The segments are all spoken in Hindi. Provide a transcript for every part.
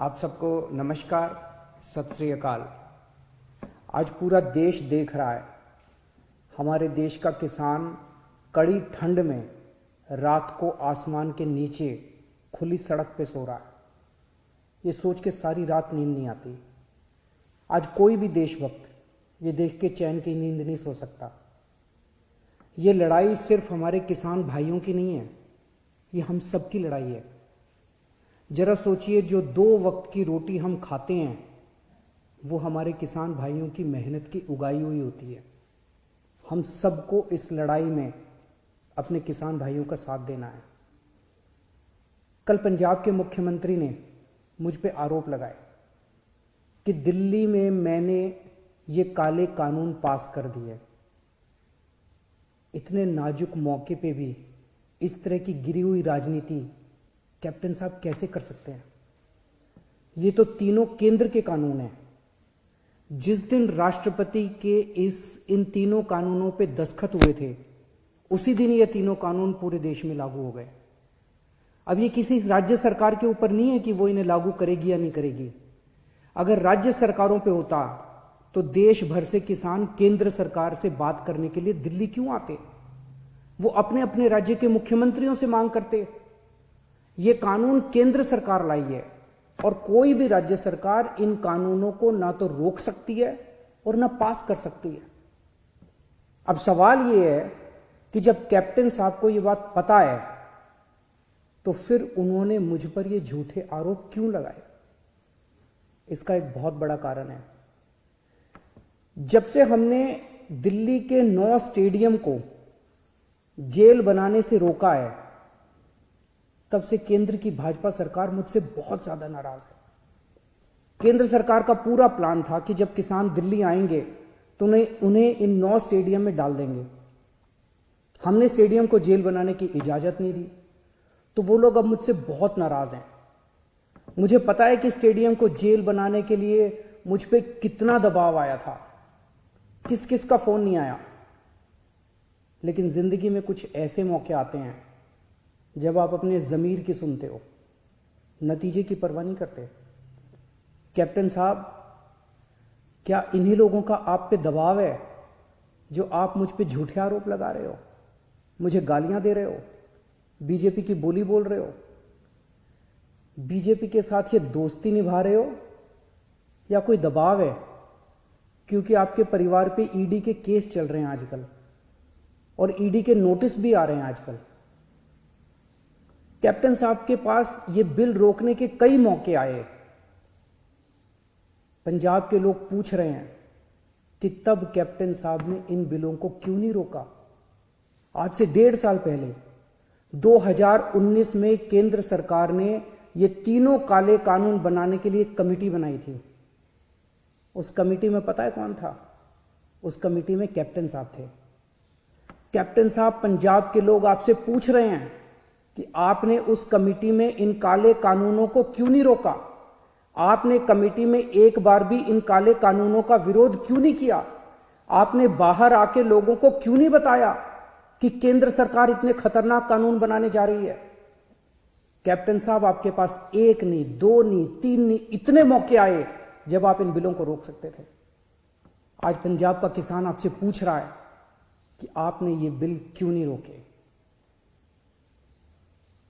आप सबको नमस्कार, सत श्री अकाल। आज पूरा देश देख रहा है, हमारे देश का किसान कड़ी ठंड में रात को आसमान के नीचे खुली सड़क पे सो रहा है। ये सोच के सारी रात नींद नहीं आती। आज कोई भी देशभक्त ये देख के चैन की नींद नहीं सो सकता। ये लड़ाई सिर्फ हमारे किसान भाइयों की नहीं है, ये हम सब की लड़ाई है। जरा सोचिए, जो 2 वक्त की रोटी हम खाते हैं वो हमारे किसान भाइयों की मेहनत की उगाई हुई होती है। हम सबको इस लड़ाई में अपने किसान भाइयों का साथ देना है। कल पंजाब के मुख्यमंत्री ने मुझ पे आरोप लगाए कि दिल्ली में मैंने ये काले कानून पास कर दिए। इतने नाजुक मौके पे भी इस तरह की गिरी हुई राजनीति कैप्टन साहब कैसे कर सकते हैं? ये तो तीनों केंद्र के कानून हैं। जिस दिन राष्ट्रपति के इन तीनों कानूनों पे दस्तखत हुए थे, उसी दिन ये तीनों कानून पूरे देश में लागू हो गए। अब ये किसी राज्य सरकार के ऊपर नहीं है कि वो इन्हें लागू करेगी या नहीं करेगी। अगर राज्य सरकारों पे होता तो देश भर से किसान केंद्र सरकार से बात करने के लिए दिल्ली क्यों आते? वो अपने अपने राज्य के मुख्यमंत्रियों से मांग करते। ये कानून केंद्र सरकार लाई है और कोई भी राज्य सरकार इन कानूनों को ना तो रोक सकती है और ना पास कर सकती है। अब सवाल ये है कि जब कैप्टन साहब को ये बात पता है तो फिर उन्होंने मुझ पर ये झूठे आरोप क्यों लगाए? इसका एक बहुत बड़ा कारण है। जब से हमने दिल्ली के 9 स्टेडियम को जेल बनाने से रोका है, तब से केंद्र की भाजपा सरकार मुझसे बहुत ज्यादा नाराज है। केंद्र सरकार का पूरा प्लान था कि जब किसान दिल्ली आएंगे तो उन्हें इन 9 स्टेडियम में डाल देंगे। हमने स्टेडियम को जेल बनाने की इजाजत नहीं दी, तो वो लोग अब मुझसे बहुत नाराज हैं। मुझे पता है कि स्टेडियम को जेल बनाने के लिए मुझ पे कितना दबाव आया था, किस किस का फोन नहीं आया। लेकिन जिंदगी में कुछ ऐसे मौके आते हैं जब आप अपने ज़मीर की सुनते हो, नतीजे की परवाह नहीं करते। कैप्टन साहब, क्या इन्हीं लोगों का आप पे दबाव है जो आप मुझ पे झूठे आरोप लगा रहे हो, मुझे गालियां दे रहे हो, बीजेपी की बोली बोल रहे हो, बीजेपी के साथ ये दोस्ती निभा रहे हो, या कोई दबाव है क्योंकि आपके परिवार पे ईडी के केस चल रहे हैं आजकल और ईडी के नोटिस भी आ रहे हैं आजकल? कैप्टन साहब के पास ये बिल रोकने के कई मौके आए। पंजाब के लोग पूछ रहे हैं कि तब कैप्टन साहब ने इन बिलों को क्यों नहीं रोका? आज से 1.5 साल पहले 2019 में केंद्र सरकार ने ये तीनों काले कानून बनाने के लिए एक कमेटी बनाई थी। उस कमेटी में पता है कौन था? उस कमेटी में कैप्टन साहब थे। कैप्टन साहब, पंजाब के लोग आपसे पूछ रहे हैं कि आपने उस कमेटी में इन काले कानूनों को क्यों नहीं रोका? आपने कमेटी में एक बार भी इन काले कानूनों का विरोध क्यों नहीं किया? आपने बाहर आके लोगों को क्यों नहीं बताया कि केंद्र सरकार इतने खतरनाक कानून बनाने जा रही है? कैप्टन साहब, आपके पास 1 नहीं, 2 नहीं, 3 नहीं, इतने मौके आए जब आप इन बिलों को रोक सकते थे। आज पंजाब का किसान आपसे पूछ रहा है कि आपने ये बिल क्यों नहीं रोके।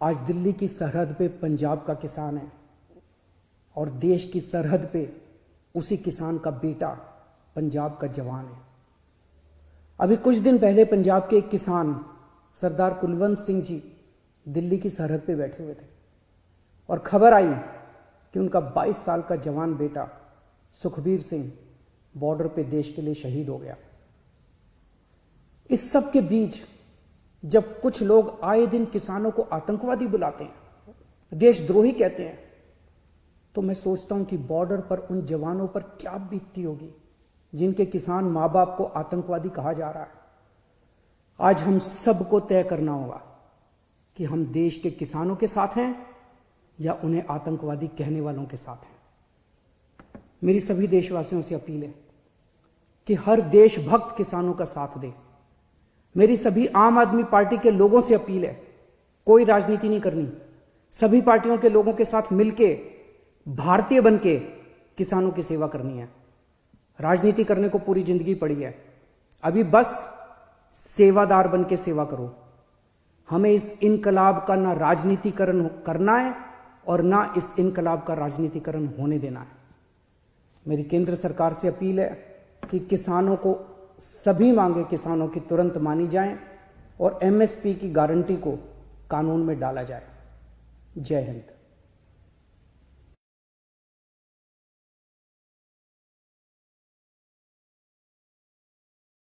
आज दिल्ली की सरहद पे पंजाब का किसान है और देश की सरहद पे उसी किसान का बेटा पंजाब का जवान है। अभी कुछ दिन पहले पंजाब के एक किसान सरदार कुलवंत सिंह जी दिल्ली की सरहद पे बैठे हुए थे और खबर आई कि उनका 22 साल का जवान बेटा सुखबीर सिंह बॉर्डर पे देश के लिए शहीद हो गया। इस सब के बीच जब कुछ लोग आए दिन किसानों को आतंकवादी बुलाते हैं, देशद्रोही कहते हैं, तो मैं सोचता हूं कि बॉर्डर पर उन जवानों पर क्या बीतती होगी जिनके किसान मां बाप को आतंकवादी कहा जा रहा है। आज हम सबको तय करना होगा कि हम देश के किसानों के साथ हैं या उन्हें आतंकवादी कहने वालों के साथ हैं। मेरी सभी देशवासियों से अपील है कि हर देशभक्त किसानों का साथ दे। मेरी सभी आम आदमी पार्टी के लोगों से अपील है, कोई राजनीति नहीं करनी, सभी पार्टियों के लोगों के साथ मिलके भारतीय बन के किसानों की सेवा करनी है। राजनीति करने को पूरी जिंदगी पड़ी है, अभी बस सेवादार बन के सेवा करो। हमें इस इनकलाब का ना राजनीतिकरण करना है और ना इस इनकलाब का राजनीतिकरण होने देना है। मेरी केंद्र सरकार से अपील है कि किसानों को सभी मांगे किसानों की तुरंत मानी जाएं और एमएसपी की गारंटी को कानून में डाला जाए। जय हिंद।